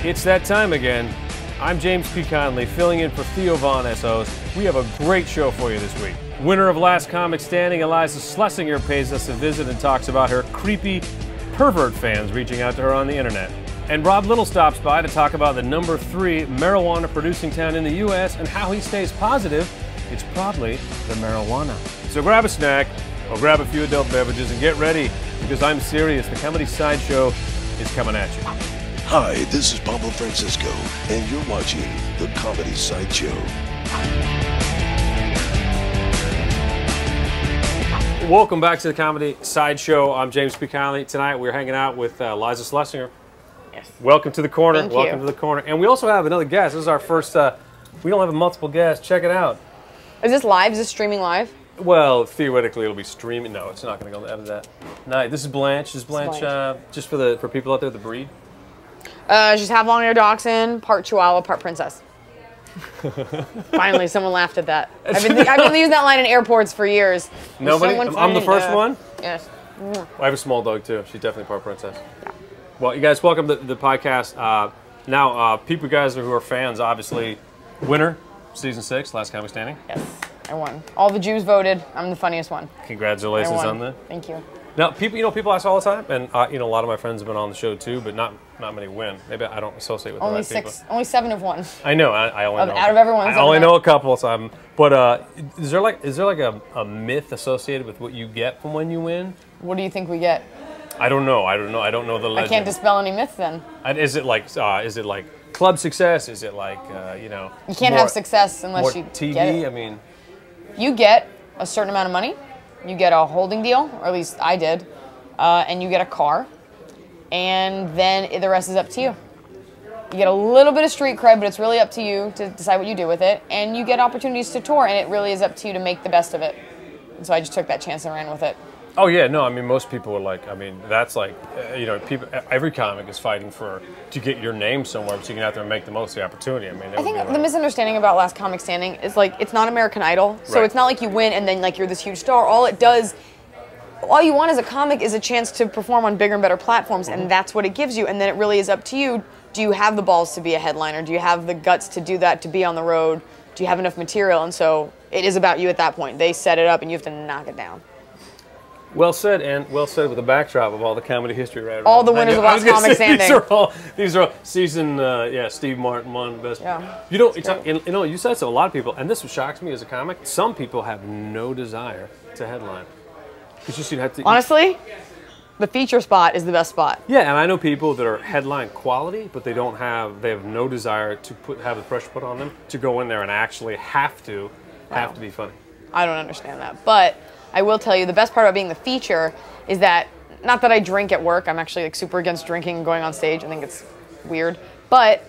It's that time again. I'm James P. Conley, filling in for Theo Vaughn as host. We have a great show for you this week. Winner of Last Comic Standing, Iliza Shlesinger pays us a visit and talks about her creepy pervert fans reaching out to her on the internet. And Rob Little stops by to talk about the #3 marijuana-producing town in the U.S. and how he stays positive it's probably the marijuana. So grab a snack, or grab a few adult beverages and get ready, because I'm serious. The Comedy Sideshow is coming at you. Hi, this is Pablo Francisco, and you're watching The Comedy Sideshow. Welcome back to The Comedy Sideshow. I'm James P. Conley. Tonight we're hanging out with Iliza Shlesinger. Yes. Welcome to the corner. Thank Welcome you. to the corner. And we also have another guest. This is our first, we don't have multiple guests. Check it out. Is this live? Is this streaming live? Well, theoretically it'll be streaming. No, it's not going to go out of that. No, this is Blanche. This is Blanche, just for people out there, the breed. She's half long-haired dachshund, part Chihuahua, part princess. Finally, someone laughed at that. I've been using that line in airports for years. Nobody? I'm the first one? Yes. I have a small dog too. She's definitely part princess. Yeah. Well, you guys, welcome to the podcast. Now, people, guys who are fans, obviously, winner, season 6, Last Comic Standing. Yes, I won. All the Jews voted. I'm the funniest one. Congratulations on that. Thank you. Now, people ask all the time, and a lot of my friends have been on the show too, but not many win. Maybe I don't associate with the right people. Only 7 have won. I know. I only know. Out of everyone. I only know a couple. So but is there like a myth associated with what you get from when you win? What do you think we get? I don't know. I don't know the legend. I can't dispel any myths then. Is it like club success? Is it like You can't have success unless you TV. get it. I mean, you get a certain amount of money. You get a holding deal, or at least I did, and you get a car, and then the rest is up to you. You get a little bit of street cred, but it's really up to you to decide what you do with it, and you get opportunities to tour, and it really is up to you to make the best of it. And so I just took that chance and ran with it. oh yeah, no, I mean most people are like, that's like, people. Every comic is fighting to get your name somewhere, so you can out there and make the most of the opportunity. I think the misunderstanding about Last Comic Standing is like it's not American Idol, so Right. it's not like you win and then like you're this huge star. All you want as a comic is a chance to perform on bigger and better platforms, and that's what it gives you. And then it really is up to you. Do you have the balls to be a headliner? Do you have the guts to do that, to be on the road? Do you have enough material? And so it is about you at that point. They set it up, and you have to knock it down. Well said, and well said with the backdrop of all the comedy history right around. All the winners of Last Comic Standing. These are all season, Steve Martin won best. Yeah. You said so, a lot of people, and this shocks me as a comic, some people have no desire to headline. Honestly, the feature spot is the best spot. Yeah, and I know people that are headline quality, but they have no desire to have the pressure put on them to go in there and actually have to be funny. I don't understand that, but I will tell you the best part about being the feature is that, not that I drink at work, I'm actually like super against drinking and going on stage, I think it's weird, but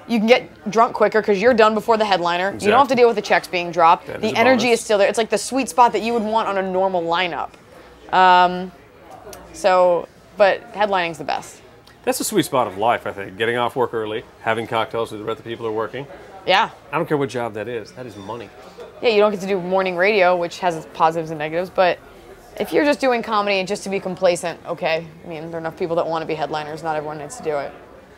you can get drunk quicker because you're done before the headliner. Exactly. You don't have to deal with the checks being dropped. The energy is still there. It's like the sweet spot that you would want on a normal lineup. But headlining's the best. That's the sweet spot of life, I think. Getting off work early, having cocktails with the rest of the people who are working. Yeah. I don't care what job that is. That is money. Yeah, you don't get to do morning radio, which has its positives and negatives, but if you're just doing comedy and just to be complacent, okay. I mean, there are enough people that want to be headliners. Not everyone needs to do it.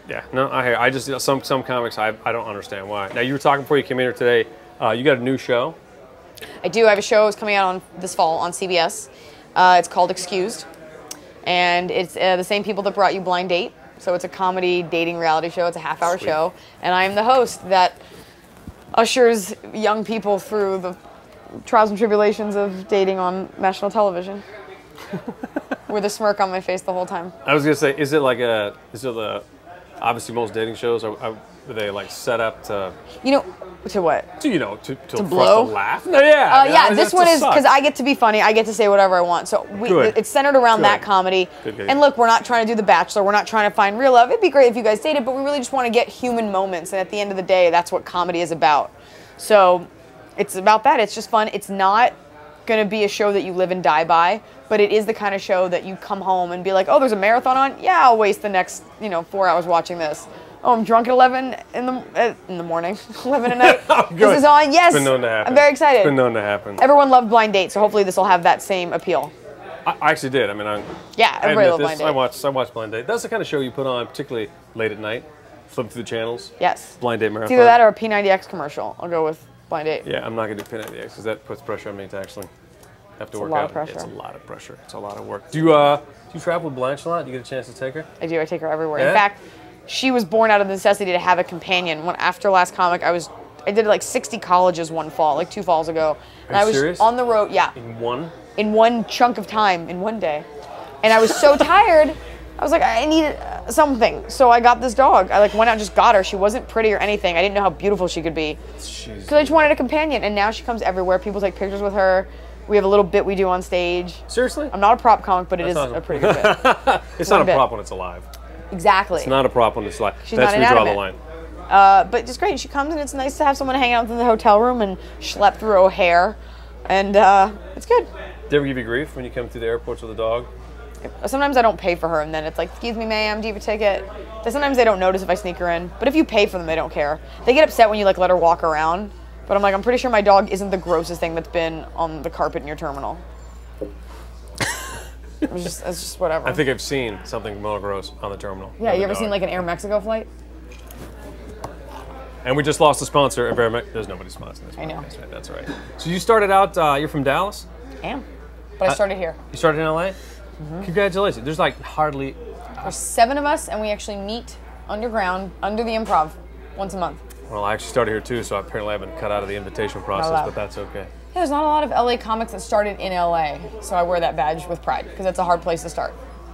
Yeah, no, I hear. I just some comics I don't understand why. Now you were talking before you came in here today. You got a new show. I do. I have a show that's coming out this fall on CBS. It's called Excused, and it's the same people that brought you Blind Date. So it's a comedy dating reality show. It's a half-hour show, and I'm the host that ushers young people through the trials and tribulations of dating on national television with a smirk on my face the whole time. I was gonna say, is it obviously most dating shows are they like set up to to what? To blow? To laugh? No, yeah. This one is because I get to be funny. I get to say whatever I want. So it's centered around that comedy. Good. And look, we're not trying to do The Bachelor. We're not trying to find real love. It'd be great if you guys dated, but we really just want to get human moments. And at the end of the day, that's what comedy is about. So it's about that. It's just fun. It's not going to be a show that you live and die by, but it is the kind of show that you come home and be like, oh, there's a marathon on? Yeah, I'll waste the next 4 hours watching this. Oh, I'm drunk at 11 in the morning, 11 at night. This is on. Yes, it's been known to happen. I'm very excited. It's been known to happen. Everyone loved Blind Date, so hopefully this will have that same appeal. I actually did. Yeah, everybody loved Blind Date. I watched Blind Date. That's the kind of show you put on, particularly late at night. Flip through the channels. Yes. Blind date It's marathon. either that or a P90X commercial. I'll go with blind date. Yeah, I'm not gonna do P90X because that puts pressure on me to actually have to work lot out. of pressure. It's a lot of pressure. It's a lot of work. Do you travel with Blanche a lot? Do you get a chance to take her? I do. I take her everywhere. Yeah? In fact, she was born out of the necessity to have a companion. When after last comic, I did like 60 colleges one fall, like 2 falls ago. And Are you I was serious? on the road, yeah, In one? in one chunk of time, in one day. And I was so tired, I was like, I needed something. So I got this dog. I like went out and just got her. She wasn't pretty or anything. I didn't know how beautiful she could be. Because I just wanted a companion. And now she comes everywhere. People take pictures with her. We have a little bit we do on stage. Seriously? I'm not a prop comic, but it is awesome. a pretty good bit. It's not a bit. prop when it's alive. Exactly. It's not a prop when it's alive. She's That's not where you draw the inanimate. line. But just great. She comes and it's nice to have someone hang out in the hotel room and schlep through O'Hare. And it's good. Do they ever give you grief when you come through the airports with a dog? Sometimes I don't pay for her and then it's like, excuse me, ma'am, do you have a ticket? Sometimes they don't notice if I sneak her in. But if you pay for them, they don't care. They get upset when you like let her walk around. But I'm like, I'm pretty sure my dog isn't the grossest thing that's been on the carpet in your terminal. It's just whatever. I think I've seen something more gross on the terminal. Yeah, than you a ever dog. seen like an Air Mexico flight? And we just lost a sponsor. There's nobody sponsoring this. I know. Podcast, right? That's all right. So you started out. You're from Dallas. I am. But I started here. You started in LA. Congratulations. There's like hardly. There's 7 of us and we actually meet underground, under the Improv, once a month. Well, I actually started here too, so apparently I've been cut out of the invitation process, allowed. but that's okay. Yeah, there's not a lot of LA comics that started in LA, so I wear that badge with pride because that's a hard place to start.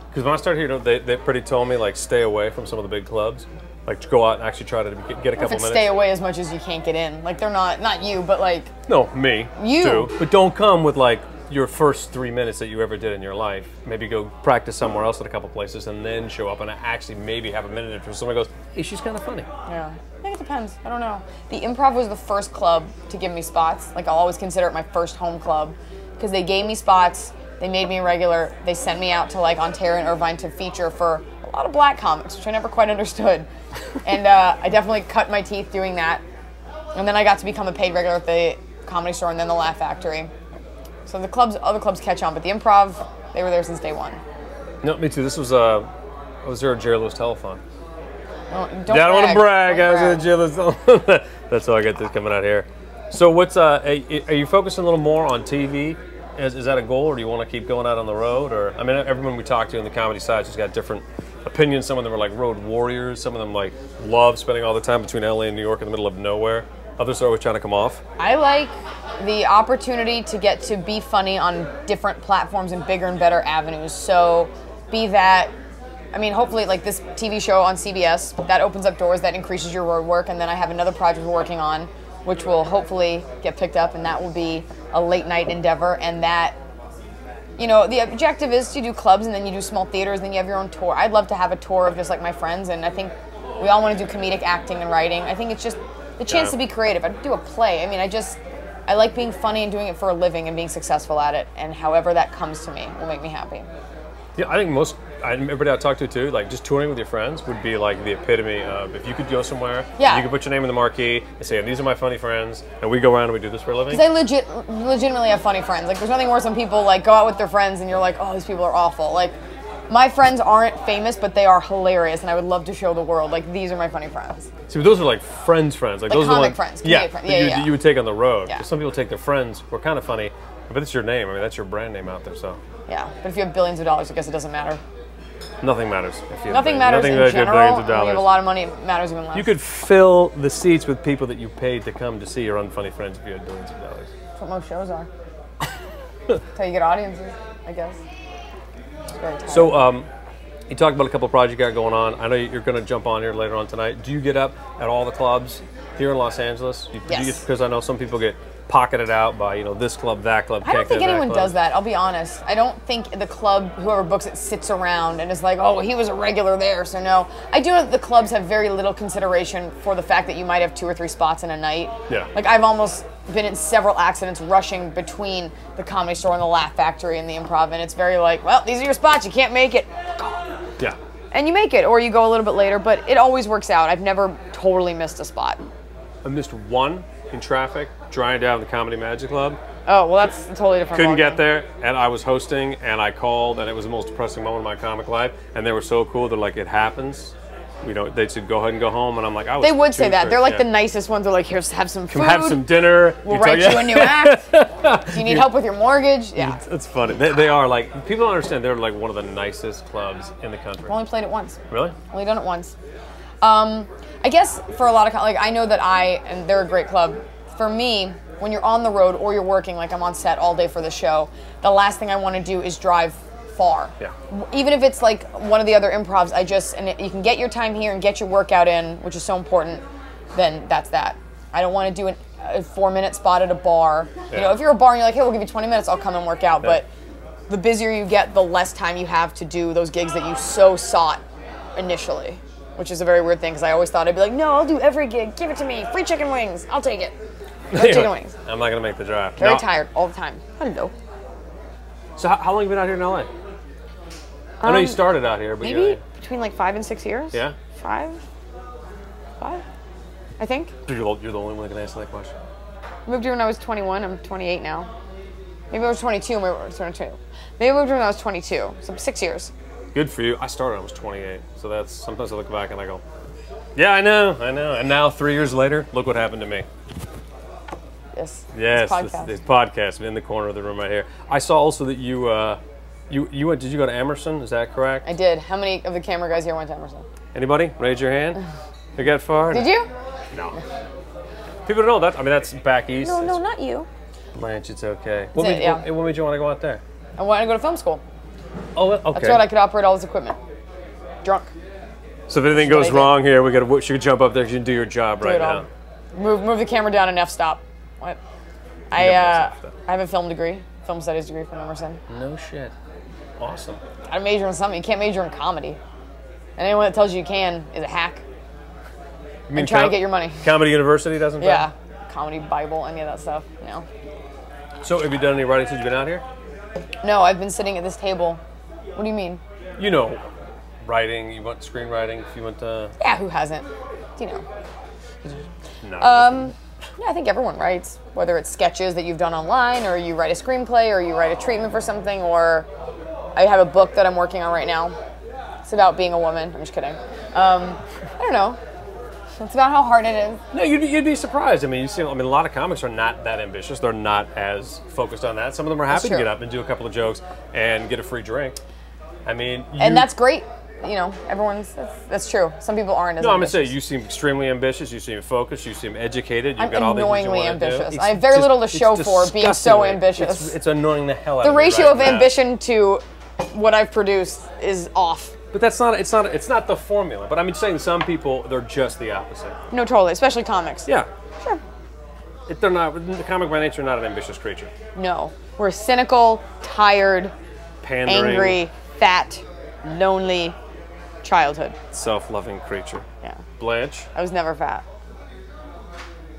Because when I started here, they pretty told me like stay away from some of the big clubs, like to go out and actually try to get a couple If it's minutes. stay away as much as you can't get in, like they're not you, but like No, me. You. Too. But don't come with like your first 3 minutes that you ever did in your life. Maybe go practice somewhere else at a couple places and then show up and actually maybe have a minute if someone goes, hey, she's kind of funny. yeah. I think it depends. I don't know. The Improv was the first club to give me spots. Like I'll always consider it my first home club because they gave me spots. They made me a regular. They sent me out to like Ontario and Irvine to feature for a lot of black comics, which I never quite understood. And I definitely cut my teeth doing that. And then I got to become a paid regular at the Comedy Store and then the Laugh Factory. So the other clubs catch on, but the Improv, they were there since day one. No, me too. This was I was there at Jerry Lewis Telethon. Don't I don't want to brag. Don't I was brag. at Jerry Lewis Telethon. That's how I get this coming out here. So what's are you focusing a little more on TV? Is that a goal, or do you want to keep going out on the road? Or I mean, everyone we talk to in the comedy side has got different opinions. Some of them are like road warriors. Some of them like love spending all the time between LA and New York in the middle of nowhere. Others are always trying to come off. I like the opportunity to get to be funny on different platforms and bigger and better avenues. So be that, I mean, hopefully like this TV show on CBS, that opens up doors, that increases your road work. And then I have another project we're working on, which will hopefully get picked up, and that will be a late night endeavor. And that, you know, the objective is to do clubs and then you do small theaters, then you have your own tour. I'd love to have a tour of just like my friends, and I think we all want to do comedic acting and writing. I think it's just the chance to be creative. I'd do a play. I mean, I like being funny and doing it for a living and being successful at it, and however that comes to me will make me happy. Yeah, I think everybody I talk to too, like just touring with your friends would be like the epitome of if you could go somewhere, Yeah. you could put your name in the marquee and say, these are my funny friends, and we go around and we do this for a living. Because I legitimately have funny friends. Like, there's nothing worse when people like go out with their friends and you're like, oh, these people are awful. Like, my friends aren't famous, but they are hilarious, and I would love to show the world. Like, these are my funny friends. See, but those are like friends. Like those are the comic ones, friends, yeah, comedic friends. that Yeah, you, yeah. you would take on the road. Yeah. 'Cause some people take their friends who are kind of funny, but it's your name. I mean, that's your brand name out there, so Yeah, but if you have billions of dollars, I guess it doesn't matter. nothing matters. If you have Nothing matters nothing in like general. billions of When you have a dollars. lot of money, it matters even less. You could fill the seats with people that you paid to come to see your unfunny friends if you had billions of dollars. That's what most shows are. That's how you get audiences, I guess. It's very tight. So, you talked about a couple of projects you got going on. I know you're going to jump on here later on tonight. Do you get up at all the clubs here in Los Angeles? Yes. Because I know some people get pocketed out by, you know, this club, that club. I don't think anyone does that, I'll be honest. I don't think the club, whoever books it, sits around and is like, oh, he was a regular there, so no. I do know that the clubs have very little consideration for the fact that you might have 2 or 3 spots in a night. Yeah. Like, I've almost been in several accidents rushing between the Comedy Store and the Laugh Factory and the Improv, and it's very like, well, these are your spots, you can't make it. Yeah. And you make it, or you go a little bit later, but it always works out. I've never totally missed a spot. I missed one in traffic, driving down to the Comedy Magic Club. Oh, well, that's a totally different Couldn't ballgame. get there, and I was hosting, and I called, and it was the most depressing moment of my comic life, and they were so cool. They're like, it happens. they said go ahead and go home, and I'm like, I was They would say that. They're like yeah. the nicest ones. They're like, here's have some food. Come have some dinner. We'll write you a new act. Do you need help with your mortgage? Yeah. It's funny. They are like, people don't understand. They're like one of the nicest clubs in the country. I've only played it once. Really? Only done it once. I guess for a lot of, like, I know that and they're a great club. For me, when you're on the road or you're working, like I'm on set all day for the show, the last thing I want to do is drive far. Yeah. Even if it's like one of the other improvs, you can get your time here and get your workout in, which is so important, then that's that. I don't want to do a 4-minute spot at a bar. Yeah. You know, if you're a bar and you're like, hey, we'll give you 20 minutes, I'll come and work out. Yeah. But the busier you get, the less time you have to do those gigs that you so sought initially, which is a very weird thing because I always thought I'd be like, no, I'll do every gig. Give it to me. Free chicken wings. I'll take it. Free chicken wings. I'm not going to make the drive. Very tired all the time. Hello. So how long have you been out here in LA? I know you started out here, but maybe between like 5 and 6 years. Yeah. 5, I think. You're the only one that can answer that question. I moved here when I was 21. I'm 28 now. Maybe I was 22. Maybe I was 22. Maybe I moved here when I was 22. So 6 years. Good for you. I started when I was 28. So that's, sometimes I look back and I go, yeah, I know. And now 3 years later, look what happened to me. Yes. This podcast in the corner of the room right here. I saw also that you went. Did you go to Emerson? Is that correct? I did. How many of the camera guys here went to Emerson? Anybody? Raise your hand. You got far? Did you? No. People don't know that. I mean, that's back east. No, not you. Blanche, it's okay. What made you want to go out there? I wanted to go to film school. Oh, okay. That's right. I could operate all this equipment. Drunk. So if anything goes wrong here, you should jump up there. You can do your job right now. Move the camera down and f-stop. What? I have a film studies degree from Emerson. No shit. Awesome. Gotta major in something. You can't major in comedy. And anyone that tells you can is a hack. You mean and trying to get your money. Comedy University doesn't? Yeah. Comedy Bible, any of that stuff. No. So have you done any writing since you've been out here? No, I've been sitting at this table. What do you mean? You know, writing. You went screenwriting. If you went to. Yeah, who hasn't? You know. No. Yeah, I think everyone writes, whether it's sketches that you've done online, or you write a screenplay, or you write a treatment for something, or I have a book that I'm working on right now. It's about being a woman. I'm just kidding. I don't know. It's about how hard it is. No, you'd be surprised. I mean, a lot of comics are not that ambitious. They're not as focused on that. Some of them are happy to get up and do a couple of jokes and get a free drink. I mean, and that's great. You know, that's true. Some people aren't as ambitious. I'm going to say, you seem extremely ambitious, you seem focused, you seem educated, you've got all these things you want to do. Ambitious. I have very little to show for being so ambitious. It's annoying the hell out of me. The ratio of ambition to what I've produced is off. But it's not the formula. But I'm saying some people, they're just the opposite. No, totally, especially comics. Yeah. Sure. The comic by nature, not an ambitious creature. No. We're cynical, tired, pandering, angry, fat, lonely, childhood. Self-loving creature. Yeah. Blanche? I was never fat.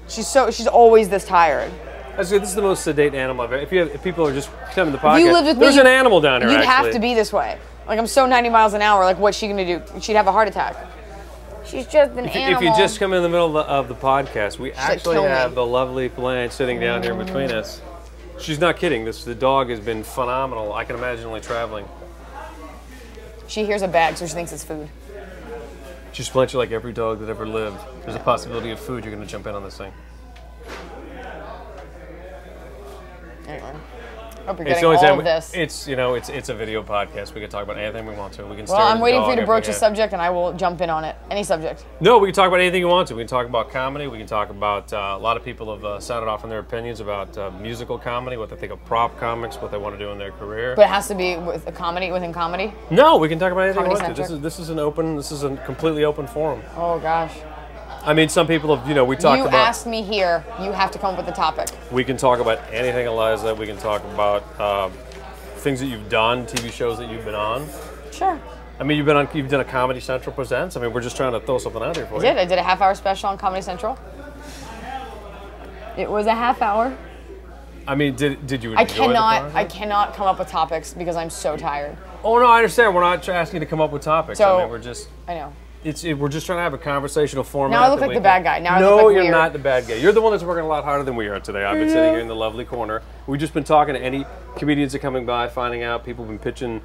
She's always this tired. This is the most sedate animal I've ever. If people are just coming to the podcast, you lived with there's me, an animal down here. You'd have to be this way. Like, I'm so 90 miles an hour. Like, what's she gonna do? She'd have a heart attack. She's just an animal. If you just come in the middle of the podcast, we actually have the lovely Blanche sitting down here between us. She's not kidding. The dog has been phenomenal. I can imagine only traveling. She hears a bag, so she thinks it's food. She's Blanche like every dog that ever lived. There's a possibility of food. You're gonna jump in on this thing. Anyway. Hope you're getting all of this. It's a video podcast. We can talk about anything we want to. We can. Well, I'm waiting for you to broach a subject, and I will jump in on it. Any subject. No, we can talk about anything you want to. We can talk about comedy. We can talk about a lot of people have sounded off in their opinions about musical comedy, what they think of prop comics, what they want to do in their career. But it has to be with a comedy within comedy. No, we can talk about anything we want to. Comedy-centric? This is a completely open forum. Oh gosh. I mean, some people have, we talked about... You asked me here, you have to come up with a topic. We can talk about anything, Iliza. We can talk about things that you've done, TV shows that you've been on. Sure. I mean, you've done a Comedy Central Presents. I mean, we're just trying to throw something out here for you. I did a half-hour special on Comedy Central. It was a half hour. I mean, did you enjoy I cannot come up with topics because I'm so tired. Oh, no, I understand. We're not asking you to come up with topics. So, I mean, we're just... I know. We're just trying to have a conversational format. Now I look like the bad guy. Now I look No, like you're weird. not the bad guy. You're the one that's working a lot harder than we are today. I've been sitting here in the lovely corner. We've just been talking to any comedians that are coming by, finding out people have been pitching,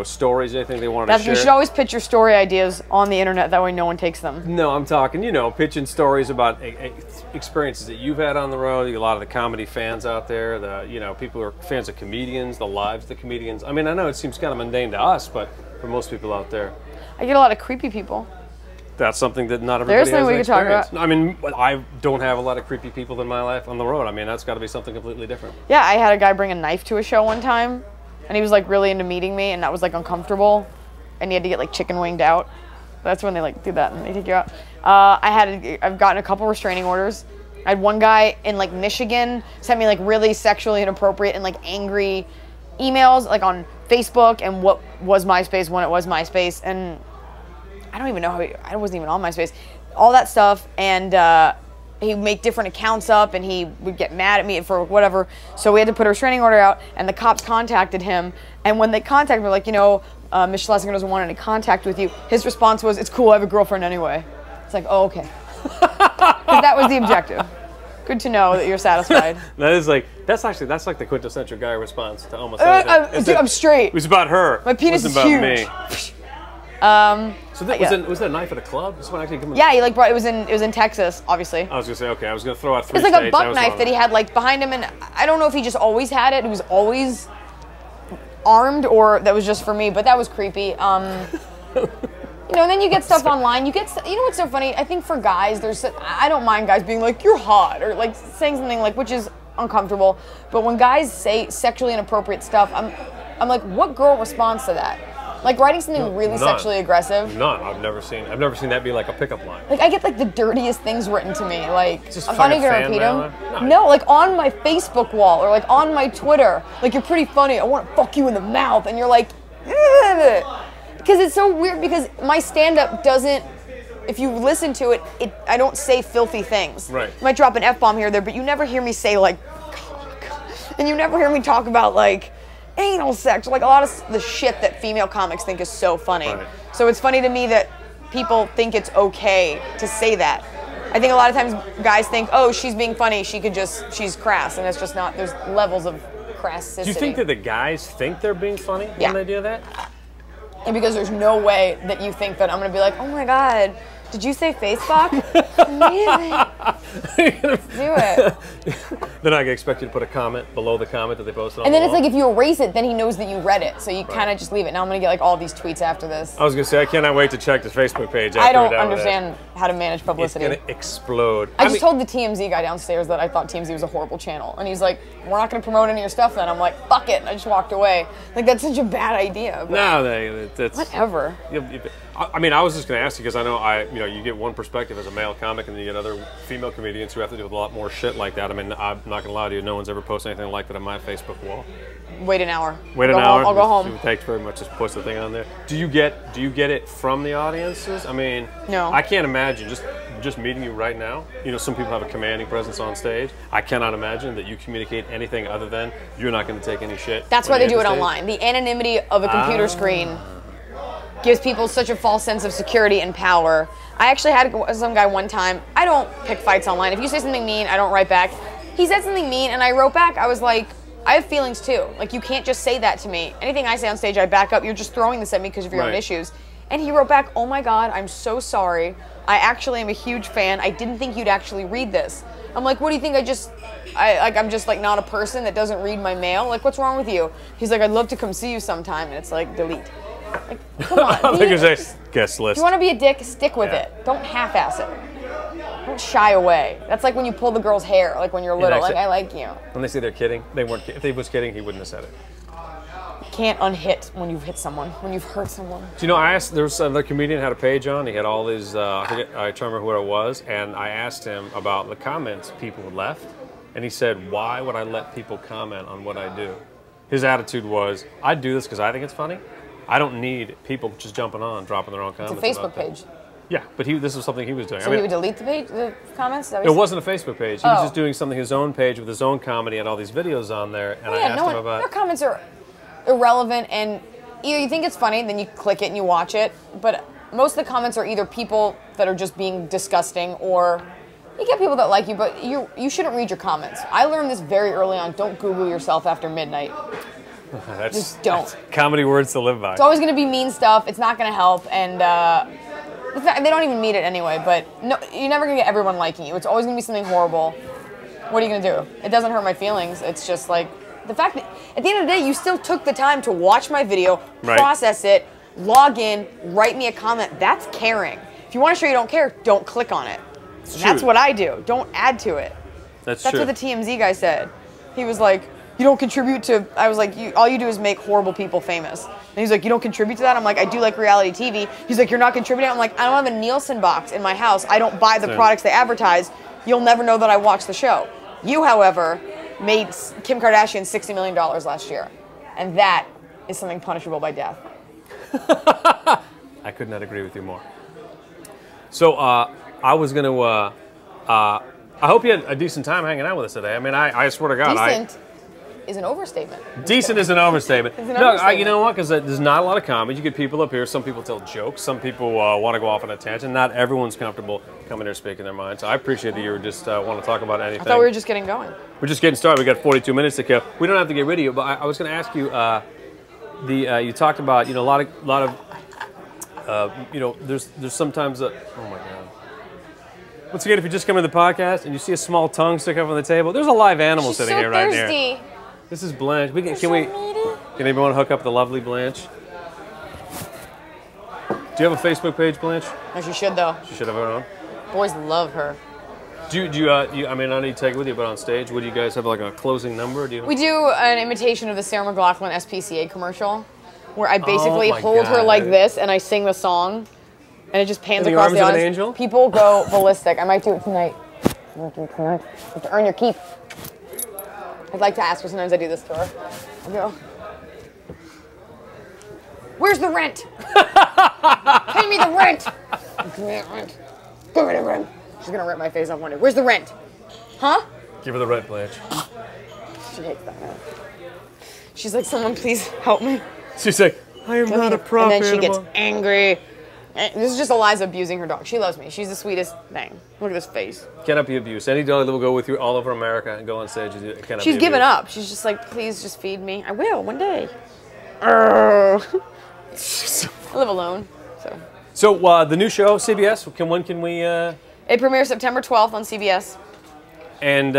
stories, anything they wanted to share. You should always pitch your story ideas on the internet. That way no one takes them. No, I'm talking, pitching stories about experiences that you've had on the road. A lot of the comedy fans out there, people who are fans of comedians, the lives of the comedians. I mean, I know it seems kind of mundane to us, but for most people out there. I get a lot of creepy people. That's something that not everybody There's something we has could talk about. I mean, I don't have a lot of creepy people in my life on the road. I mean, that's got to be something completely different. Yeah, I had a guy bring a knife to a show one time, and he was like really into meeting me, and that was like uncomfortable, and he had to get like chicken winged out. That's when they like do that and they take you out. I've gotten a couple restraining orders. I had one guy in like Michigan sent me like really sexually inappropriate and like angry emails like on Facebook and what was MySpace when it was MySpace, and I don't even know I wasn't even on MySpace. All that stuff, and he'd make different accounts up, and he would get mad at me for whatever. So we had to put a restraining order out, and the cops contacted him. And when they contacted me, like, Ms. Shlesinger doesn't want any contact with you. His response was, "It's cool, I have a girlfriend anyway." It's like, oh, okay. 'Cause that was the objective. Good to know that you're satisfied. That's like the quintessential guy response to almost anything. I'm straight. It was about her. My penis is about huge. Me. So was that a knife at a club? This one actually coming. Yeah, he like brought it was in Texas, obviously. I was gonna say, okay, I was gonna throw out 3 It's like states. a buck knife that he had like behind him, and I don't know if he just always had it. He was always armed, or that was just for me. But that was creepy. And then you get stuff online. You know what's so funny? I think for guys, I don't mind guys being like, "You're hot," or like saying something like, which is uncomfortable. But when guys say sexually inappropriate stuff, I'm like, what girl responds to that? Like writing something really sexually aggressive. None. I've never seen that be like a pickup line. Like I get like the dirtiest things written to me. Like just I'm not even gonna repeat them. No, like on my Facebook wall or like on my Twitter. Like you're pretty funny. I want to fuck you in the mouth, and you're like, because it's so weird. Because my stand-up doesn't. If you listen to it, I don't say filthy things. Right. I might drop an F-bomb here or there, but you never hear me say like, and you never hear me talk about like anal sex, like a lot of the shit that female comics think is so funny. Right. So it's funny to me that people think it's okay to say that. I think a lot of times guys think, oh, she's being funny, she's crass, and it's just not. There's levels of crassicity. Do you think that the guys think they're being funny when they do that? And because there's no way that you think that I'm gonna be like, oh my god, did you say Facebook? Really? Do it. Then I expect you to put a comment below the comment that they posted on And then the it's wall. like if you erase it, then he knows that you read it. So you kind of just leave it. Now I'm going to get like all these tweets after this. I was going to say, I cannot wait to check this Facebook page after I don't we're done with understand how to manage publicity. It's going to explode. I just told the TMZ guy downstairs that I thought TMZ was a horrible channel. And he's like, we're not going to promote any of your stuff then. I'm like, fuck it. And I just walked away. Like, that's such a bad idea. No, that's... Whatever. I mean, I was just going to ask you because I know you get one perspective as a male comic, and then you get other female comedians who have to deal with a lot more shit like that. I mean, I'm not going to lie to you, no one's ever posted anything like that on my Facebook wall. Wait an hour. I'll go home. Thanks very much. Just post the thing on there. Do you get it from the audiences? I mean, no. I can't imagine just meeting you right now. Some people have a commanding presence on stage. I cannot imagine that you communicate anything other than you're not going to take any shit. That's why they do it online. The anonymity of a computer screen gives people such a false sense of security and power. I actually had some guy one time. I don't pick fights online. If you say something mean, I don't write back. He said something mean, and I wrote back. I was like, I have feelings too. Like, you can't just say that to me. Anything I say on stage, I back up. You're just throwing this at me because of your own issues. And he wrote back, oh my God, I'm so sorry. I actually am a huge fan. I didn't think you'd actually read this. I'm like, what do you think? I'm just like not a person that doesn't read my mail? Like, what's wrong with you? He's like, I'd love to come see you sometime. And it's like, delete. Like, come on. I think it's a guest list. If you want to be a dick, stick with it. Don't half-ass it. Don't shy away. That's like when you pull the girl's hair, like when you're little. Like, I like you. When they say they're kidding, they weren't. If they was kidding, he wouldn't have said it. You can't unhit when you've hit someone, when you've hurt someone. Do you know, I asked, there was another comedian had a page on. He had all these, I can't remember who it was, and I asked him about the comments people left, and he said, why would I let people comment on what I do? His attitude was, I do this because I think it's funny. I don't need people just jumping on, dropping their own comments. It's a Facebook page. Yeah, but this was something he was doing. So he would delete the comments? It wasn't a Facebook page. He was just doing something, his own page with his own comedy and all these videos on there. And I asked him about... Their comments are irrelevant, and either you think it's funny, then you click it and you watch it. But most of the comments are either people that are just being disgusting, or You get people that like you, but you shouldn't read your comments. I learned this very early on. Don't Google yourself after midnight. Just don't. That's comedy words to live by. It's always going to be mean stuff. It's not going to help, and they don't even mean it anyway. But no, you're never going to get everyone liking you. It's always going to be something horrible. What are you going to do? It doesn't hurt my feelings. It's just like the fact that at the end of the day, you still took the time to watch my video, process it, log in, write me a comment. That's caring. If you want to show you don't care, don't click on it. That's what I do. Don't add to it. That's true. what the TMZ guy said. He was like, you don't contribute to, I was like, all you do is make horrible people famous. And he's like, you don't contribute to that? I'm like, I do like reality TV. He's like, you're not contributing? I'm like, I don't have a Nielsen box in my house. I don't buy the products they advertise. You'll never know that I watch the show. You, however, made Kim Kardashian $60 million last year. And that is something punishable by death. I could not agree with you more. So, I was going to, I hope you had a decent time hanging out with us today. I mean, I swear to God. Decent is an overstatement. Decent is an overstatement. You know what? Because there's not a lot of comedy. You get people up here. Some people tell jokes. Some people want to go off on a tangent. Not everyone's comfortable coming here speaking their mind. So I appreciate that you just want to talk about anything. I thought we were just getting going. We're just getting started. We got 42 minutes to kill. We don't have to get rid of you. But I was going to ask you. You talked about a lot of there's sometimes oh my God. Once again, if you just come to the podcast and you see a small tongue stick up on the table, there's a live animal sitting here right there. This is Blanche. Can anybody want to hook up the lovely Blanche? Do you have a Facebook page, Blanche? No, she should though. She should have her own. Boys love her. I mean, I need to take it with you, but on stage, what do you guys have, like a closing number? We do an imitation of the Sarah McLachlan SPCA commercial, where I basically hold her like this and I sing the song, and it just pans across the audience. An angel? People go ballistic. I might do it tonight. You have to earn your keep. I'd like to ask her, sometimes I do this to her. I go, where's the rent? Pay me the rent. Give me the rent. Give me the rent. She's gonna rip my face off one day. Where's the rent? Huh? Give her the rent, Blanche. She hates that. She's like, someone please help me. She's like, I am not a prop And then she animal. gets angry. This is just Iliza abusing her dog. She loves me. She's the sweetest thing. Look at this face. Cannot be abused. Any dog that will go with you all over America and go on stage, it cannot She's be given abused. up. She's just like, please just feed me. I will, one day. I live alone, so. So the new show, CBS, when can we... It premieres September 12th on CBS. And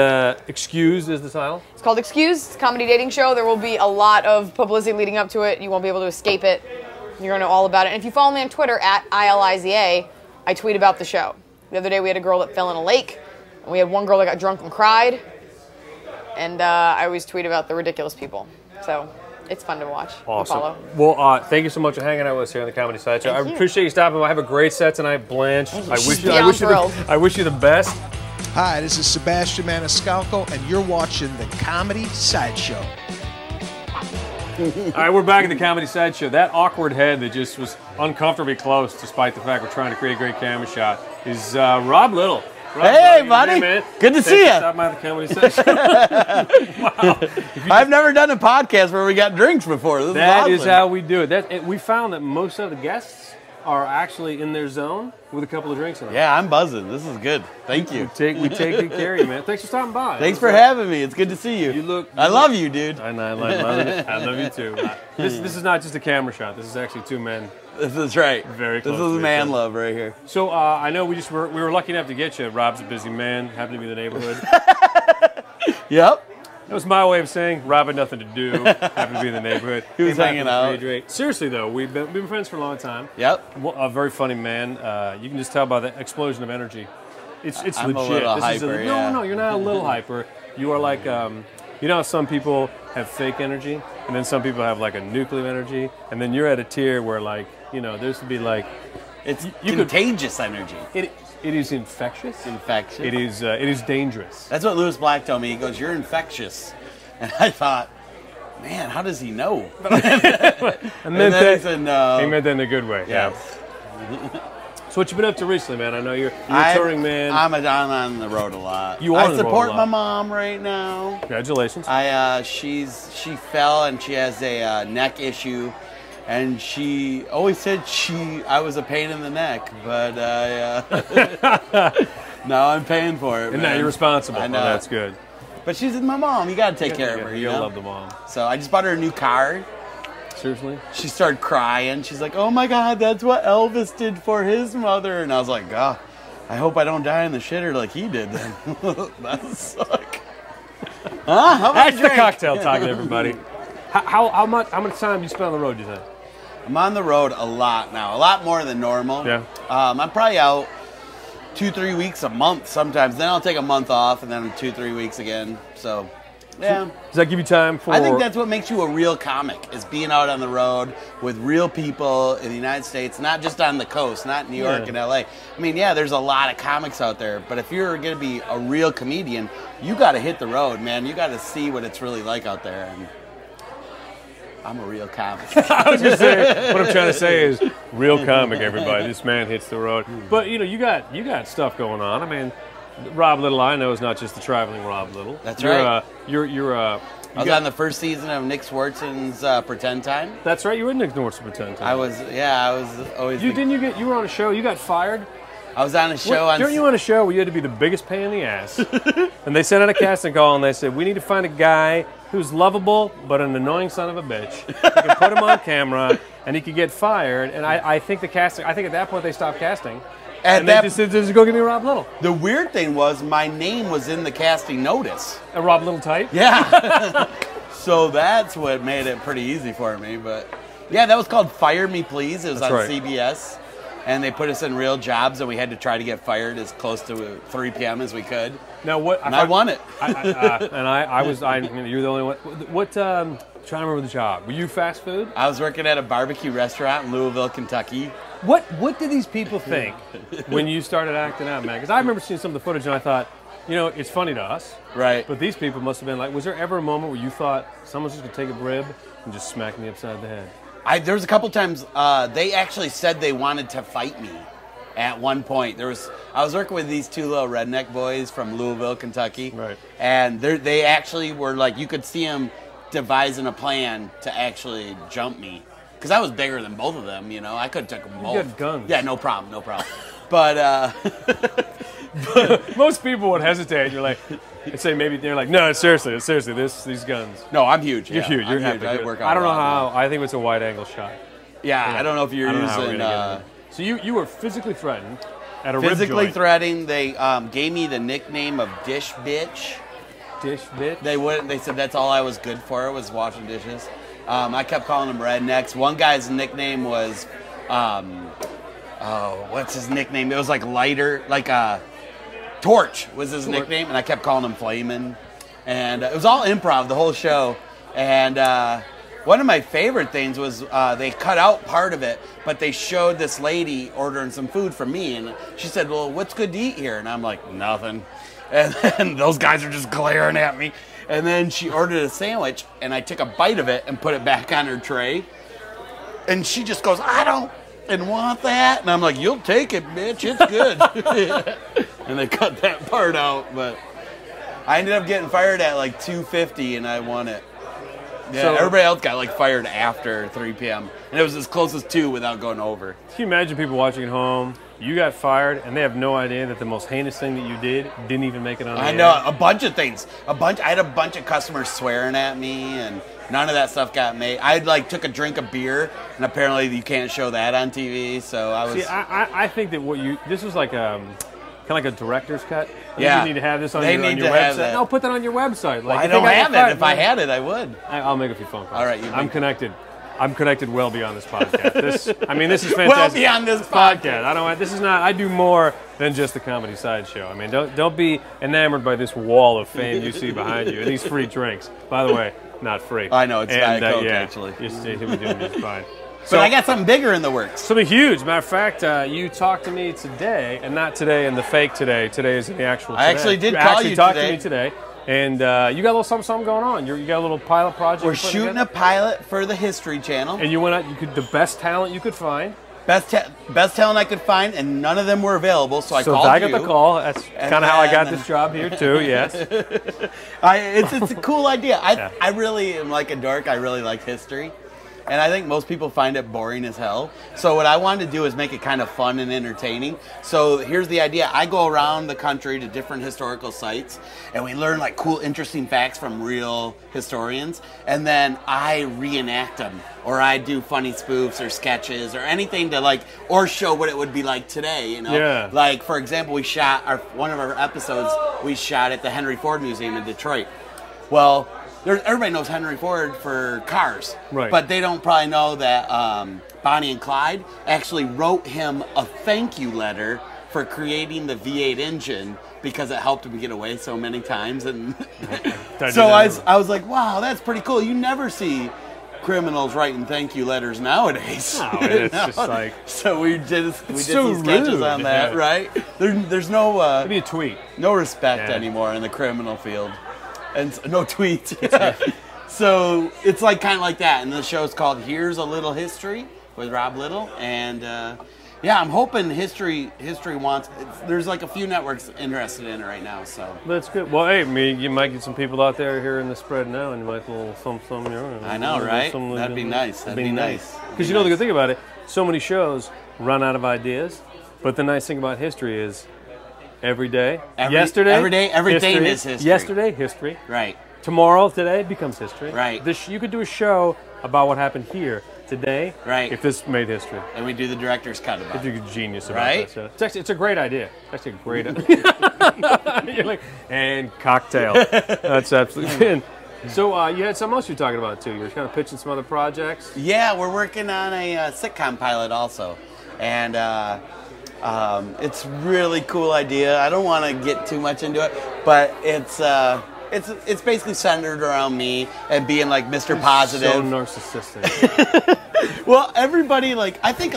Excused is the title? It's called Excused. It's a comedy dating show. There will be a lot of publicity leading up to it. You won't be able to escape it. You're going to know all about it. And if you follow me on Twitter, @ILIZA, I tweet about the show. The other day we had a girl that fell in a lake. And we had one girl that got drunk and cried. And I always tweet about the ridiculous people. So it's fun to watch. Awesome. Follow. Well, thank you so much for hanging out with us here on the Comedy Sideshow. I appreciate you stopping by. Have a great set tonight, Blanche. I wish you the best. Hi, this is Sebastian Maniscalco, and you're watching the Comedy Sideshow. All right, we're back at the Comedy Sideshow. That awkward head that just was uncomfortably close, despite the fact we're trying to create a great camera shot, is Rob Little. Rob, hey, buddy. Man. Good to see you. Stop by the Comedy Sideshow. Wow. I've never done a podcast where we got drinks before. That is how we do it. We found that most of the guests are actually in their zone with a couple of drinks in them. Yeah, I'm buzzing. This is good. Thank you. We take good care of you, man. Thanks for stopping by. Thanks for having me. It's good to see you. I love you, dude. I know. I love you too. This is not just a camera shot. This is actually two men. This is right. Very close. This is man love right here. So I know we were lucky enough to get you. Rob's a busy man. Happened to be in the neighborhood. Yep. That was my way of saying Rob had nothing to do. Happened to be in the neighborhood. He was hanging out. Seriously though, we've been friends for a long time. Yep. A very funny man. You can just tell by the explosion of energy. It's I'm legit. a little hyper, yeah. No, you're not a little hyper. You are like, you know how some people have fake energy, and then some people have like a nuclear energy, and then you're at a tier where like, there's to be like, it's contagious energy. It is infectious. Infectious. It is dangerous. That's what Lewis Black told me. He goes, "You're infectious," and I thought, man, how does he know? and then he said, no. He meant that in a good way. Yes. Yeah. So what you been up to recently, man? I know you're a touring man. I'm on the road a lot. You are on the road a lot. I support my mom right now. Congratulations. She fell and she has a neck issue. And she always said I was a pain in the neck, but Now I'm paying for it, And man. now you're responsible. I know. Oh, that's good. But she's my mom. You got to take care of her. You You'll know? love the mom. So I just bought her a new car. Seriously? She started crying. She's like, "Oh my God, that's what Elvis did for his mother." And I was like, "God, I hope I don't die in the shitter like he did then." That would suck. Huh? How about That's a the drink? cocktail talk, everybody. How much time do you spend on the road, you think? I'm on the road a lot now, a lot more than normal. Yeah. I'm probably out 2-3 weeks a month sometimes. Then I'll take a month off, and then 2-3 weeks again. So, yeah. Does that give you time for... I think that's what makes you a real comic, is being out on the road with real people in the United States, not just on the coast, not New York and LA. I mean, yeah, there's a lot of comics out there, but if you're going to be a real comedian, you got to hit the road, man. You got to see what it's really like out there. And I'm a real comic. I was going to say, what I'm trying to say is real comic, everybody. This man hits the road. But, you got stuff going on. I mean, Rob Little, I know, is not just the traveling Rob Little. That's right. I was on the first season of Nick Swartzen's Pretend Time. That's right. You were in Nick Swartzen's Pretend Time. I was always. You were on a show. You got fired. I was on a show. Weren't you on a show where you had to be the biggest pain in the ass? And they sent out a casting call and they said, "We need to find a guy who's lovable but an annoying son of a bitch. You can put him on camera and he could get fired." And I think at that point they stopped casting. And they just said, "Just go get me Rob Little." The weird thing was my name was in the casting notice. A Rob Little type? Yeah. So that's what made it pretty easy for me. But yeah, that was called Fire Me Please. It was on CBS. And they put us in real jobs, and we had to try to get fired as close to 3 p.m. as we could. Now what? And I won it. You're the only one. Trying to remember the job. Were you fast food? I was working at a barbecue restaurant in Louisville, Kentucky. What did these people think when you started acting out, man? Because I remember seeing some of the footage, and I thought, it's funny to us. Right. But these people must have been like, was there ever a moment where you thought someone's just going to take a rib and just smack me upside the head? There was a couple times they actually said they wanted to fight me. At one point, I was working with these two little redneck boys from Louisville, Kentucky, right? And they actually were like, you could see them devising a plan to actually jump me because I was bigger than both of them. I could have took them both. You had guns. Yeah, no problem. But most people would hesitate. You're like, and say maybe they're like, no, seriously, these guns. No, I'm huge. You're huge. You're huge. I work out. I don't know how. I think it's a wide angle shot. Yeah, I don't know if you're using. So you were physically threatened at a rib physically joint. threatened. They gave me the nickname of Dish Bitch. Dish Bitch. They said that's all I was good for was washing dishes. I kept calling them rednecks. One guy's nickname was, what's his nickname? It was like lighter, like Torch was his nickname, and I kept calling him Flamin'. And it was all improv, the whole show. And one of my favorite things was they cut out part of it, but they showed this lady ordering some food from me, and she said, "Well, what's good to eat here?" And I'm like, "Nothing." And then those guys are just glaring at me. And then she ordered a sandwich, and I took a bite of it and put it back on her tray. And she just goes, "I don't want that." And I'm like, "You'll take it, bitch. It's good." And they cut that part out, but I ended up getting fired at like 2:50, and I won it. Yeah, so everybody else got like fired after 3 p.m. And it was as close as 2 without going over. Can you imagine people watching at home? You got fired, and they have no idea that the most heinous thing that you did didn't even make it on the air. I know, a bunch of things. I had a bunch of customers swearing at me, and none of that stuff got made. I like took a drink of beer, and apparently you can't show that on TV. So I was. See, I think that this was like kind of like a director's cut. Yeah. You need to have this on your website. That. No, put that on your website. Like, well, I don't have it. If I had it, I would. I'll make a few phone calls. All right, I'm connected. I'm connected well beyond this podcast. This is fantastic. Well beyond this podcast. I do more than just the Comedy Sideshow. I mean, don't be enamored by this wall of fame you see behind you and these free drinks. By the way, not free. I know, it's Diet Coke, actually. He'll be doing just fine. But I got something bigger in the works. Something huge. Matter of fact, you talked to me today, and not today in the fake today. Today is in the actual today. I actually did call you today. You talked to me today. And you got a little something going on. You got a little pilot project. We're shooting a pilot for the History Channel. And you went out. The best talent you could find. Best talent I could find, and none of them were available. So I called you. So I got the call. That's kind of how I got this job here too. Yes. It's a cool idea. I really am like a dork. I really like history. and I think most people find it boring as hell. So what I wanted to do is make it kind of fun and entertaining. So here's the idea. I go around the country to different historical sites, and we learn like cool, interesting facts from real historians, and then I reenact them, or I do funny spoofs or sketches or anything to like, or show what it would be like today, you know? Yeah. Like, for example, we shot one of our episodes, we shot at the Henry Ford Museum in Detroit. Well, everybody knows Henry Ford for cars, right? But they don't probably know that Bonnie and Clyde actually wrote him a thank you letter for creating the V8 engine because it helped him get away so many times. And so I was like, wow, that's pretty cool. You never see criminals writing thank you letters nowadays. No, it's just like, so we did some so sketches rude. on that, right? There's no maybe a tweet, no respect anymore in the criminal field. And no tweets. So it's like kind of like that. And the show's called Here's a Little History with Rob Little. And yeah, I'm hoping history wants. There's like a few networks interested in it right now. So that's good. Well, hey, you might get some people out there hearing the spread now, and you might little some. You know, I know, right? That'd be nice. That'd be nice. Because you know the good thing about it, so many shows run out of ideas. But the nice thing about history is. Every day, everything is history. Yesterday, history. Right. Tomorrow, today becomes history. Right. You could do a show about what happened here today. Right. If this made history. And we do the director's cut about it. You're a genius about right? that. It's a great idea. It's actually a great idea. You're like, and cocktail. That's absolutely good. So you had something else you're talking about too. You're kind of pitching some other projects. Yeah, we're working on a sitcom pilot also, and. It's really cool idea. I don't want to get too much into it, but it's basically centered around me and being like Mr. Positive. So narcissistic. Well, everybody I think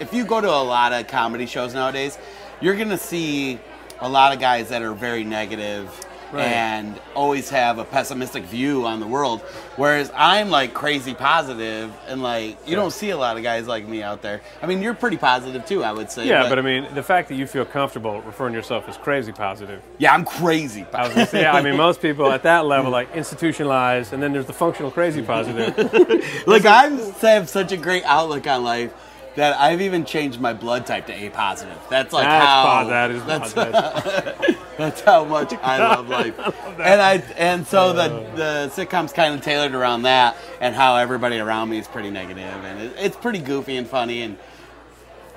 if you go to a lot of comedy shows nowadays, you're gonna see a lot of guys that are very negative. Right. And always have a pessimistic view on the world, whereas I'm like crazy positive, and you don't see a lot of guys like me out there. I mean, you're pretty positive too, I would say. Yeah, but I mean, the fact that you feel comfortable referring to yourself as crazy positive. Yeah, I'm crazy positive. I was gonna say, I mean, most people at that level institutionalized, and then there's the functional crazy positive. I have such a great outlook on life. That I've even changed my blood type to A positive. That's that's how much I love life. So the sitcom's kind of tailored around that, and how everybody around me is pretty negative, and it's pretty goofy and funny, and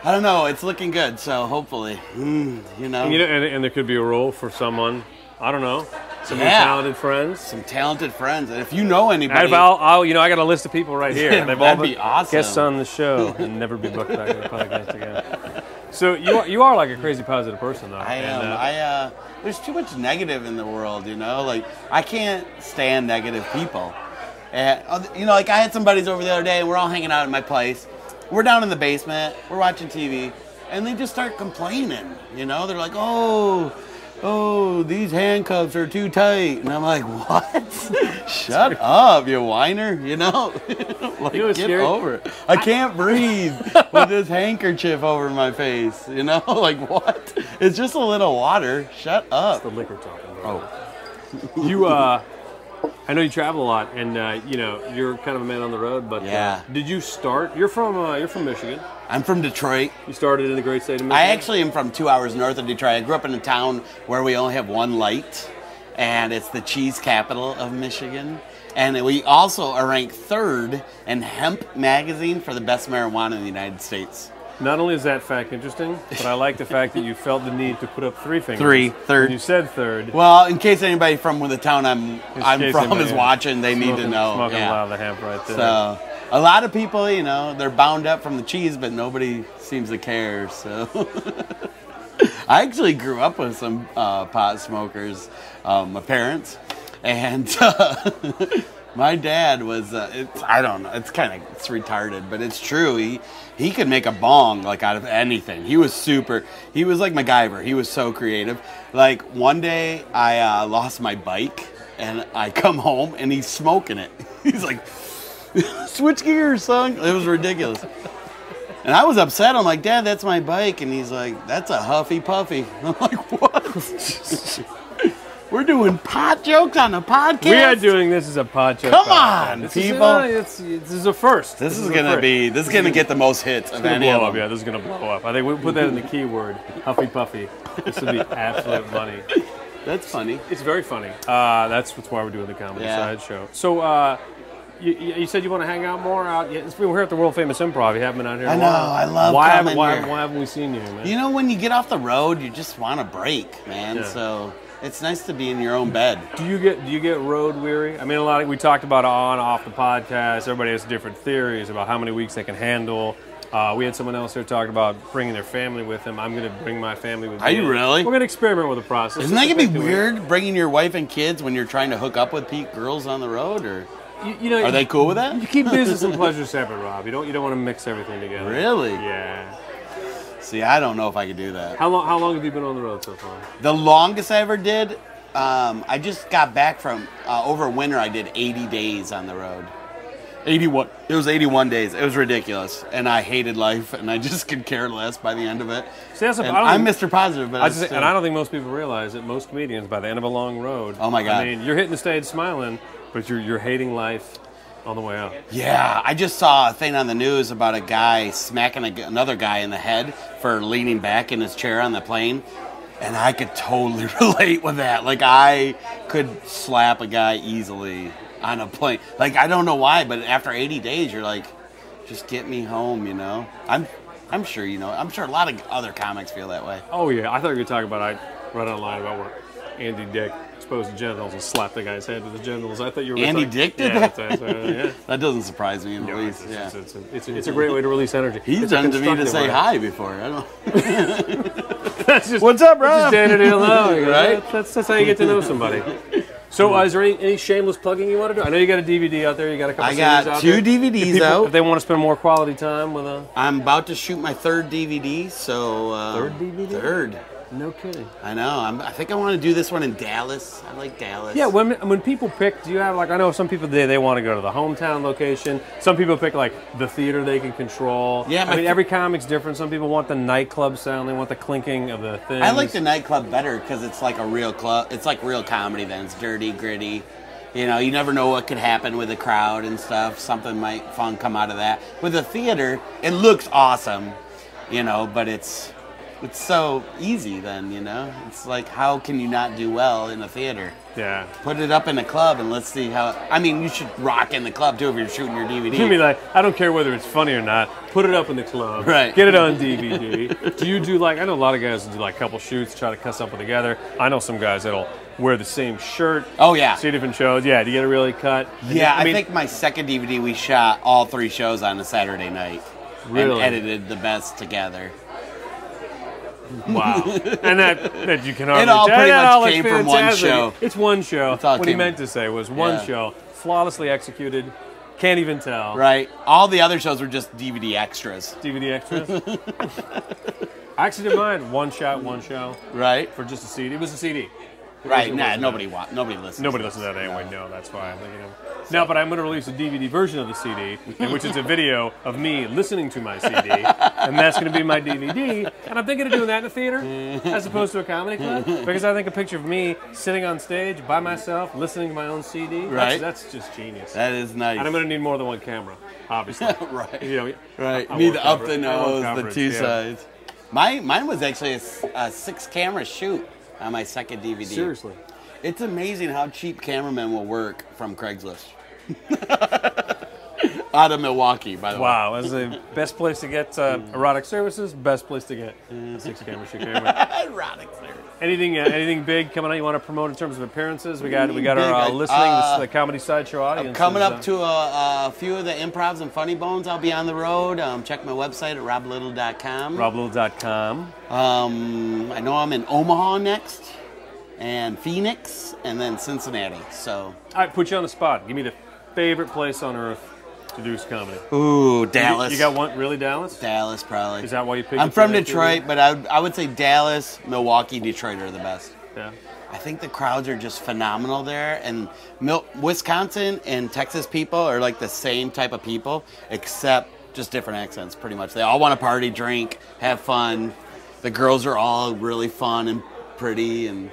I don't know, it's looking good. So hopefully, you know. And there could be a role for someone. I don't know. Some talented friends. Some talented friends. And if you know anybody... I got a list of people right here. They've all been awesome. Guests on the show and never be booked back in the podcast again. So you are like a crazy positive person, though. I am. There's too much negative in the world, you know? I can't stand negative people. And, I had some buddies over the other day, and we're all hanging out at my place. We're down in the basement. We're watching TV. And they just start complaining, you know? They're like, oh, these handcuffs are too tight. And I'm like, what? Shut up, you whiner, you know? Get over it. I can't breathe with this handkerchief over my face, you know? What? It's just a little water. Shut up. It's the liquor talking, bro. Oh. I know you travel a lot, and you're kind of a man on the road. But did you start? You're from Michigan. I'm from Detroit. You started in the great state of Michigan. I actually am from 2 hours north of Detroit. I grew up in a town where we only have one light, and it's the cheese capital of Michigan. And we also are ranked 3rd in Hemp magazine for the best marijuana in the United States. Not only is that fact interesting, but I like the fact that you felt the need to put up 3 fingers. Third. When you said 3rd. Well, in case anybody from the town I'm from is watching, they need to know. Smoking a lot of the hemp right there. So, a lot of people, they're bound up from the cheese, but nobody seems to care. So, I actually grew up with some pot smokers, my parents, and my dad was. I don't know. It's retarded, but it's true. He could make a bong out of anything. He was like MacGyver. He was so creative. One day I lost my bike and I come home and he's smoking it. He's like, switch gears, son. It was ridiculous. And I was upset. I'm like, Dad, that's my bike. And he's like, that's a Huffy Puffy. I'm like, what? We're doing pot jokes on a podcast. We are doing this as a podcast. Come on, this people. This is a first. This is gonna get the most hits of any of them. Yeah, this is gonna blow up. I think we put that in the keyword, Huffy Puffy. This would be absolute money. That's funny. It's very funny. That's why we're doing the comedy side show. So, you said you want to hang out more out. Yeah, we're here at the world famous Improv. You haven't been out here. I know. I love coming here. Why haven't we seen you, man? You know, when you get off the road, you just want a break, man. Yeah. So it's nice to be in your own bed. Do you get road weary? I mean, we talked about on off the podcast. Everybody has different theories about how many weeks they can handle. We had someone else here talking about bringing their family with them. I'm going to bring my family with me. Are you really? We're going to experiment with the process. Isn't that going to be weird, bringing your wife and kids when you're trying to hook up with girls on the road? Or are they cool with that? You keep business and pleasure separate, Rob. You don't want to mix everything together. Really? Yeah. See, I don't know if I could do that. How long have you been on the road so far? The longest I ever did, I just got back from, over winter, I did 80 days on the road. 81. It was 81 days. It was ridiculous. And I hated life, and I just could care less by the end of it. See, I'm Mr. Positive, but and I don't think most people realize that most comedians, by the end of a long road, oh my God. I mean, you're hitting the stage smiling, but you're hating life on the way out. Yeah, I just saw a thing on the news about a guy smacking another guy in the head for leaning back in his chair on the plane. And I could totally relate with that. Like, I could slap a guy easily on a plane. Like, I don't know why, but after 80 days, you're like, just get me home, you know? I'm sure, you know. I'm sure a lot of other comics feel that way. Oh, yeah. I thought you were going to talk about, I read online about where Andy Dick exposed the genitals and slapped the guy's head with the genitals. I thought you were Andy Dick did that? Yeah. That doesn't surprise me in the least. It's a great way to release energy. He's done to me to say hi before. I don't That's just, what's up, Rob? Just standing here alone. Right? That's how you get to know somebody. So, is there any shameless plugging you want to do? I know you got a DVD out there. You got a couple. I got 2 DVDs out. If they want to spend more quality time with I'm about to shoot my 3rd DVD. So third DVD. 3rd. No kidding. I know. I think I want to do this one in Dallas. I like Dallas. Yeah, when people pick, do you have, like, I know some people, they want to go to the hometown location. Some people pick, like, the theater they can control. Yeah, I mean, every comic's different. Some people want the nightclub sound. They want the clinking of the things. I like the nightclub better because it's like a real club. It's like real comedy then. It's dirty, gritty. You know, you never know what could happen with the crowd and stuff. Something might fun come out of that. With the theater, it looks awesome, you know, but it's so easy then, you know? It's like, how can you not do well in a theater? Yeah. Put it up in a club and let's see how... I mean, you should rock in the club, too, if you're shooting your DVD. You mean, like, I don't care whether it's funny or not. Put it up in the club. Right. Get it on DVD. Do you do, like... I know a lot of guys do, like, a couple shoots, try to cut something together. I know some guys that'll wear the same shirt. Oh, yeah. See different shows. Yeah, to get it really cut. Yeah, I think my 2nd DVD, we shot all 3 shows on a Saturday night. Really? And edited the best together. Wow. And that you can already It all tell. pretty That much all looks came from one fantastic. show. It's one show. It's all What he came- meant to say was one Yeah. show, flawlessly executed, can't even tell. Right. All the other shows were just DVD extras. DVD extras. I actually didn't mind one show Right. for just a CD. It was a CD. Right. It Nah, wasn't nobody listens. Nobody listens to that anyway. No, that's why I'm thinking of. No, but I'm going to release a DVD version of the CD, in which is a video of me listening to my CD, and that's going to be my DVD. And I'm thinking of doing that in the theater as opposed to a comedy club, because I think a picture of me sitting on stage by myself, listening to my own CD, Right. that's just genius. That is nice. And I'm going to need more than one camera, obviously. Right. You know, Right. I Need want the up coverage. the I want nose, the coverage, 2 yeah. sides. Mine was actually a 6-camera shoot on my 2nd DVD. Seriously. It's amazing how cheap cameramen will work from Craigslist. Out of Milwaukee, by the way. Wow, that's the best place to get erotic services, best place to get a 6-camera shoot camera. Erotic service. Anything big coming out you want to promote in terms of appearances? We got our Big, listening, the Comedy Sideshow audience. I'm coming up to a few of the improvs and funny bones. I'll be on the road. Check my website at roblittle.com. roblittle.com. I know I'm in Omaha next, and Phoenix, and then Cincinnati. So. All right, put you on the spot. Give me the favorite place on earth to do comedy. Ooh, Dallas. You got one? Really, Dallas? Dallas, probably. Is that why you picked it I'm for from that Detroit, but I would say Dallas, Milwaukee, Detroit are the best. Yeah. I think the crowds are just phenomenal there, and Wisconsin and Texas people are like the same type of people, except just different accents, pretty much. They all want to party, drink, have fun. The girls are all really fun and pretty, and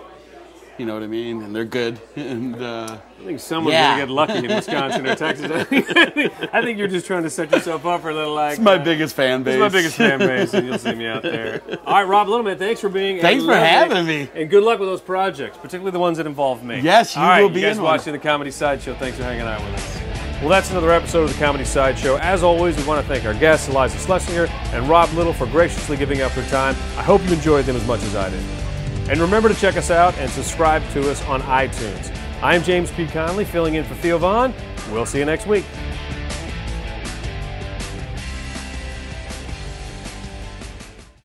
You know what I mean? And they're good. And I think someone's Yeah. gonna get lucky in Wisconsin or Texas. I think you're just trying to set yourself up for a little like. it's my biggest fan base. It's my biggest fan base, and you'll see me out there. All right, Rob Littleman, thanks for being. Thanks for having me. And good luck with those projects, particularly the ones that involve me. Yes, you All right, will be you guys in one. watching the Comedy Sideshow. Thanks for hanging out with us. Well, that's another episode of the Comedy Sideshow. As always, we want to thank our guests, Iliza Shlesinger and Rob Little, for graciously giving up their time. I hope you enjoyed them as much as I did. And remember to check us out and subscribe to us on iTunes. I'm James P. Conley, filling in for Theo Vaughn. We'll see you next week.